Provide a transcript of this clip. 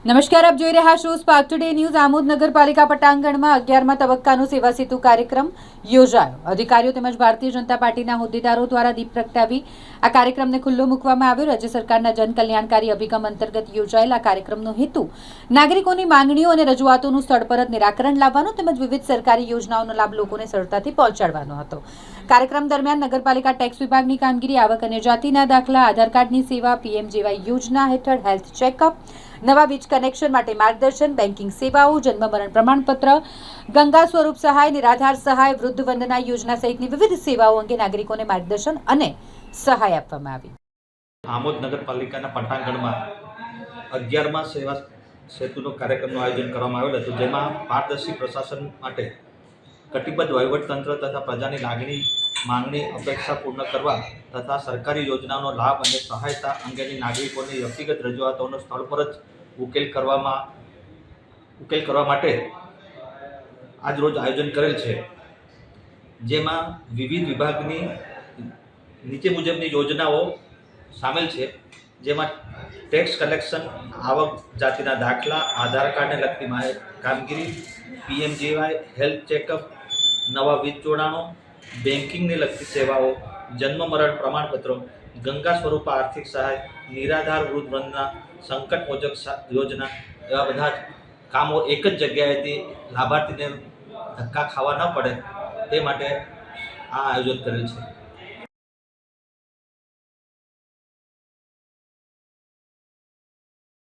નમસ્કાર, આપ જોઈ રહ્યા છો સ્પાર્ક ટુડે ન્યૂઝ। આમોદ નગરપાલિકા પટાંગણમાં 11મા તબક્કાનો સેવા સેતુ કાર્યક્રમ યોજાયો। અધિકારીઓ તેમજ ભારતીય જનતા પાર્ટીના હોદ્દેદારો દ્વારા દીપ પ્રગટાવી આ કાર્યક્રમને ખુલ્લો મૂકવામાં આવ્યો। રાજ્ય સરકારના જનકલ્યાણકારી અભિગમ અંતર્ગત યોજાયેલા કાર્યક્રમનો હેતુ નાગરિકોની માંગણીઓ અને રજૂઆતોનું સ્થળ પર જ નિરાકરણ લાવવાનો તેમજ વિવિધ સરકારી યોજનાઓનો લાભ લોકોને સરળતાથી પહોંચાડવાનો હતો। કાર્યક્રમ દરમિયાન નગરપાલિકા ટેક્સ વિભાગની કામગીરી, આવક અને જાતિના દાખલા, આધાર કાર્ડની સેવા, પીએમજેવાય યોજના હેઠળ હેલ્થ ચેકઅપ, નવા વીજ કનેક્શન માટે માર્ગદર્શન, બેન્કિંગ સેવાઓ, જન્મ મરણ પ્રમાણપત્ર, ગંગા સ્વરૂપ સહાય, નિરાધાર સહાય, વૃદ્ધ વંદના યોજના સહિતની વિવિધ સેવાઓ અંગે નાગરિકોને માર્ગદર્શન અને સહાય આપવામાં આવી। આમોદ નગરપાલિકાના પટાંગણમાં 11મા સેવા સેતુનો કાર્યક્રમનું આયોજન કરવામાં આવેલ હતું, જેમાં પારદર્શી પ્રશાસન માટે કટિબદ્ધ વહીવટતંત્ર તથા પ્રજાની માંગણી અપેક્ષા પૂર્ણ કરવા તથા સરકારી યોજનાઓનો લાભ અને સહાયતા અંગેની નાગરિકોની વ્યક્તિગત રજૂઆતોનો સ્થળ પર જ ઉકેલ કરવા માટે આજરોજ આયોજન કરેલ છે। જેમાં વિવિધ વિભાગની નીચે મુજબની યોજનાઓ સામેલ છે, જેમાં ટેક્સ કલેક્શન, આવક જાતિના દાખલા, આધાર કાર્ડને લગતી કામગીરી, પીએમજેવાય, હેલ્થ ચેકઅપ, નવા વીજ જોડાણો, બેન્કિંગને લગતી સેવાઓ, જન્મ મરણ પ્રમાણપત્રો, ગંગા સ્વરૂપ આર્થિક સહાય, નિરાધાર વૃદ્ધ વંદના, સંકટ મોચક યોજના, એવા બધા જ કામો એક જ જગ્યાએથી લાભાર્થીને ધક્કા ખાવા ન પડે તે માટે આ આયોજન કરેલ છે।